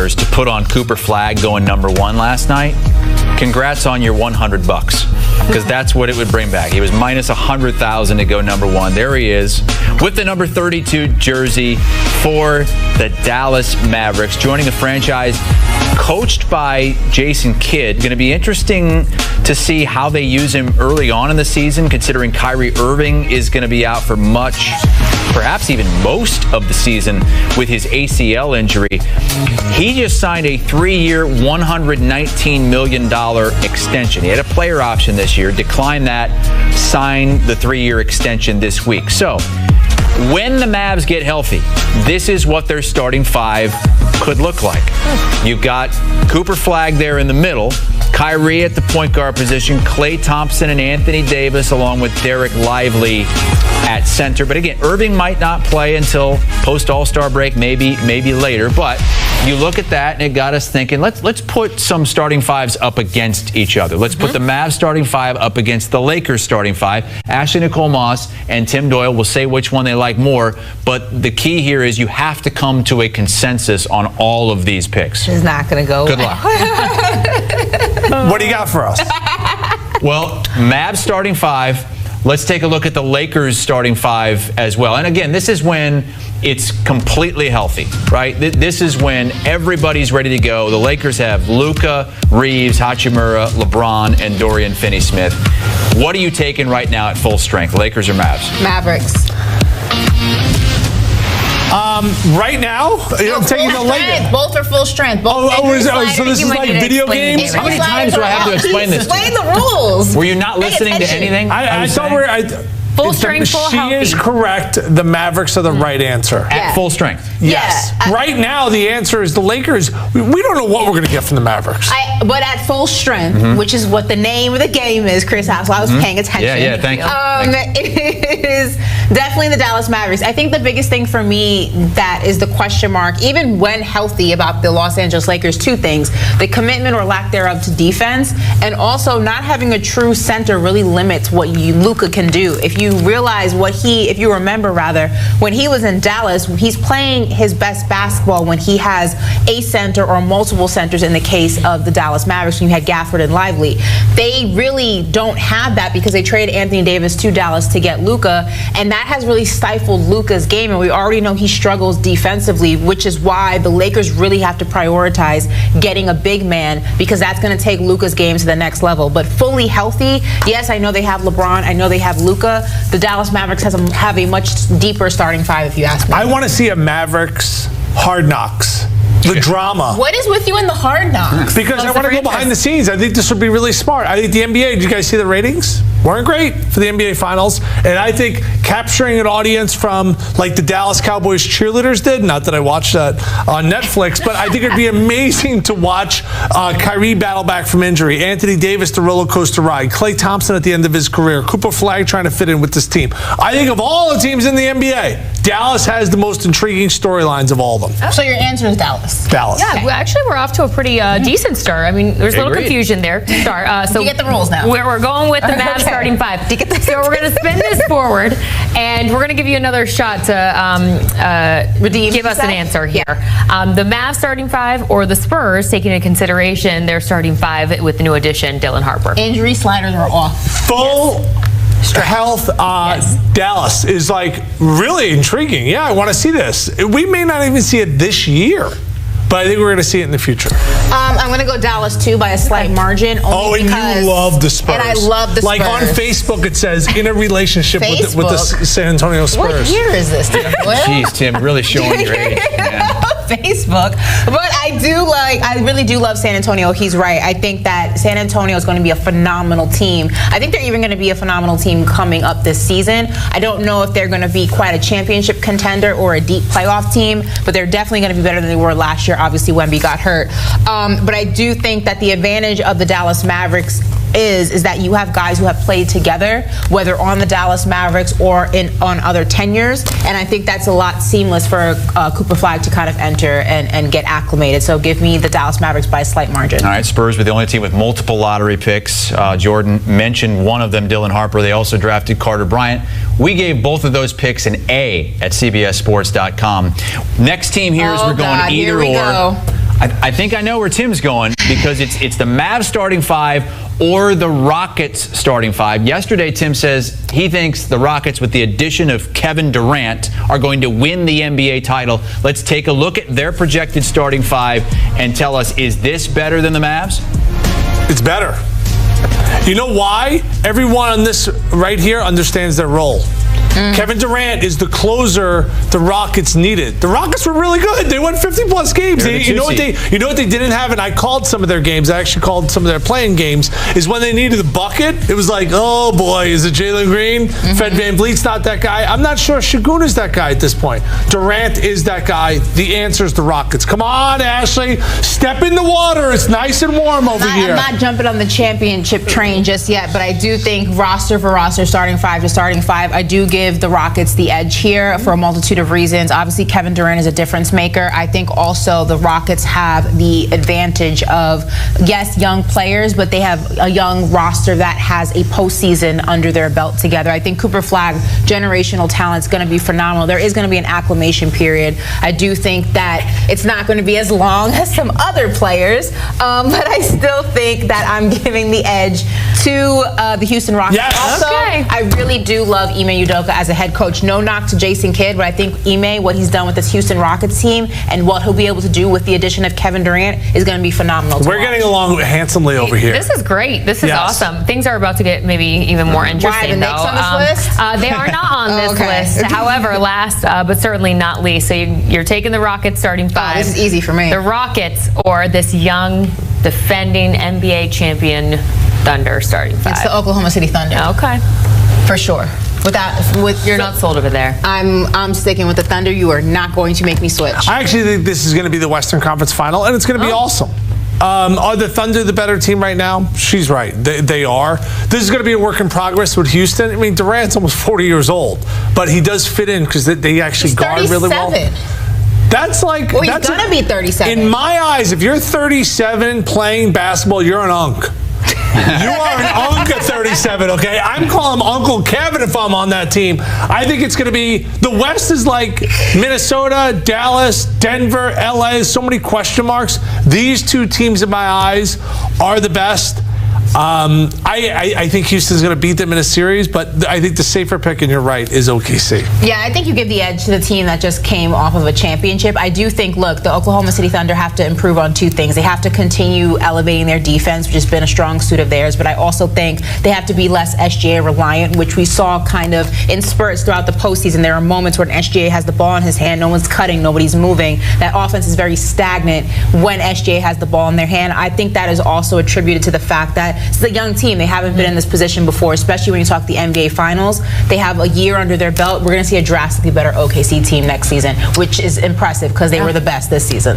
$100 to put on Cooper Flagg going number 1 last night, congrats on your $100, because that's what it would bring back. He was minus $100,000 to go number 1. There he is with the number 32 jersey for the Dallas Mavericks, joining the franchise coached by Jason Kidd. Going to be interesting to see how they use him early on in the season, considering Kyrie Irving is going to be out for much, perhaps even most of the season with his ACL injury. He just signed a 3-year, $119 million extension. He had a player option this year, declined that, signed the 3-year extension this week. So when the Mavs get healthy, this is what their starting 5 could look like. You've got Cooper Flagg there in the middle, Kyrie at the point guard position, Klay Thompson and Anthony Davis along with Derek Lively at center. But again, Irving might not play until post-All-Star break, maybe later. But you look at that and it got us thinking, let's put some starting 5s up against each other. Let's put the Mavs starting 5 up against the Lakers starting 5. Ashley Nicole Moss and Tim Doyle will say which one they like more. But the key here is you have to come to a consensus on all of these picks. It's not going to go. Good luck. What do you got for us? Well, Mavs starting 5. Let's take a look at the Lakers starting 5 as well. And again, this is when it's completely healthy, right? This is when everybody's ready to go. The Lakers have Luka, Reeves, Hachimura, LeBron, and Dorian Finney-Smith. What are you taking right now at full strength, Lakers or Mavs? Mavericks. Right now, I'm taking the Lakers. Both are full strength. Both so this is like video games? How many times do I have to explain this to you? Explain the rules. Were you not listening to anything? I thought full strength, full healthy. She is correct. The Mavericks are the right answer. At full strength. Yes. Yeah. Right now, the answer is the Lakers. We don't know what we're going to get from the Mavericks. But at full strength, which is what the name of the game is, Chris House, while I was paying attention. Yeah, thank you. It is definitely the Dallas Mavericks. I think the biggest thing for me that is the question mark, even when healthy, about the Los Angeles Lakers, 2 things. The commitment or lack thereof to defense, and also not having a true center really limits what Luka can do. If you realize if you remember rather, when he was in Dallas, he's playing his best basketball when he has a center or multiple centers in the case of the Dallas Mavericks when you had Gafford and Lively. They really don't have that because they traded Anthony Davis to Dallas to get Luka, and that has really stifled Luka's game, and we already know he struggles defensively, which is why the Lakers really have to prioritize getting a big man, because that's going to take Luka's game to the next level. But fully healthy, yes, I know they have LeBron, I know they have Luka. The Dallas Mavericks have a much deeper starting 5, if you ask me. I want to see a Mavericks Hard Knocks. The drama. What is with you in the Hard Knocks? Because I want to go behind the scenes. I think this would be really smart. I think the NBA, did you guys see the ratings? Weren't great for the NBA Finals. And I think capturing an audience from like the Dallas Cowboys cheerleaders did, not that I watched that on Netflix, but I think it'd be amazing to watch Kyrie battle back from injury, Anthony Davis the roller coaster ride, Klay Thompson at the end of his career, Cooper Flagg trying to fit in with this team. I think of all the teams in the NBA, Dallas has the most intriguing storylines of all of them. So your answer is Dallas. Dallas. Yeah, actually, we're off to a pretty decent start. I mean, there's a little confusion there to start. So you get the rules now. We're going with the Mavs starting 5. So we're going to spin this forward, and we're going to give you another shot to give us an answer here. The Mavs starting 5 or the Spurs, taking into consideration their starting 5 with the new addition, Dylan Harper. Injury sliders are off. Full health. Dallas is like really intriguing. Yeah, I want to see this. We may not even see it this year, but I think we're going to see it in the future. I'm going to go Dallas too by a slight margin. And you love the Spurs. And I love the Spurs. Like on Facebook, it says in a relationship with the San Antonio Spurs. What year is this, Tim? Jeez, Tim, really showing your age. Facebook. But I really do love San Antonio. He's right. I think that San Antonio is going to be a phenomenal team. I think they're even going to be a phenomenal team coming up this season. I don't know if they're going to be quite a championship contender or a deep playoff team, but they're definitely going to be better than they were last year. Obviously, Wemby got hurt. But I do think that the advantage of the Dallas Mavericks is that you have guys who have played together, whether on the Dallas Mavericks or on other tenures, and I think that's a lot seamless for Cooper Flagg to kind of enter and get acclimated. So give me the Dallas Mavericks by a slight margin. All right, Spurs were the only team with multiple lottery picks. Jordan mentioned one of them, Dylan Harper. They also drafted Carter Bryant. We gave both of those picks an A at CBSSports.com. Next team here is we're going either or. I think I know where Tim's going because it's the Mavs starting 5 or the Rockets starting 5. Yesterday, Tim says he thinks the Rockets, with the addition of Kevin Durant, are going to win the NBA title. Let's take a look at their projected starting 5 and tell us, is this better than the Mavs? It's better. You know why? Everyone on this right here understands their role. Kevin Durant is the closer the Rockets needed. The Rockets were really good. They won 50-plus games. You know what they didn't have, and I called some of their games. I actually called some of their playing games, is when they needed the bucket. It was like, oh, boy, is it Jalen Green? Fred VanVleet's not that guy. I'm not sure Şengün is that guy at this point. Durant is that guy. The answer is the Rockets. Come on, Ashley. Step in the water. It's nice and warm over here. I'm not jumping on the championship train just yet, but I do think roster for roster, starting 5 to starting 5, I do give the Rockets the edge here for a multitude of reasons. Obviously, Kevin Durant is a difference maker. I think also the Rockets have the advantage of, yes, young players, but they have a young roster that has a postseason under their belt together. I think Cooper Flagg, generational talent, is going to be phenomenal. There is going to be an acclimation period. I do think that it's not going to be as long as some other players, but I still think that I'm giving the edge to the Houston Rockets. Yes. Also, I really do love Ime Udoka as a head coach. No knock to Jason Kidd, but I think Ime, what he's done with this Houston Rockets team and what he'll be able to do with the addition of Kevin Durant is going to be phenomenal. We're getting along handsomely over here. This is great. This is awesome. Things are about to get maybe even more interesting. Why, the Knicks on this list? They are not on this list. However, last but certainly not least, so you're taking the Rockets starting 5. Oh, this is easy for me. The Rockets or this young defending NBA champion Thunder starting 5. It's the Oklahoma City Thunder. Okay. For sure. You're not sold over there. I'm sticking with the Thunder. You are not going to make me switch. I actually think this is going to be the Western Conference Final, and it's going to be awesome. Are the Thunder the better team right now? She's right. They are. This is going to be a work in progress with Houston. I mean, Durant's almost 40 years old, but he does fit in because they actually guard really well. That's like... Well, he's going to be 37. In my eyes, if you're 37 playing basketball, you're an unk. You are an unk at 37, okay? I'm calling him Uncle Kevin if I'm on that team. I think it's going to be... The West is like Minnesota, Dallas, Denver, LA. So many question marks. These two teams, in my eyes, are the best. I think Houston's going to beat them in a series, but I think the safer pick, and you're right, is OKC. Yeah, I think you give the edge to the team that just came off of a championship. I do think, look, the Oklahoma City Thunder have to improve on 2 things. They have to continue elevating their defense, which has been a strong suit of theirs, but I also think they have to be less SGA reliant, which we saw kind of in spurts throughout the postseason. There are moments where an SGA has the ball in his hand, no one's cutting, nobody's moving. That offense is very stagnant when SGA has the ball in their hand. I think that is also attributed to the fact that it's a young team. They haven't been in this position before, especially when you talk the NBA Finals. They have a year under their belt. We're going to see a drastically better OKC team next season, which is impressive because they were the best this season.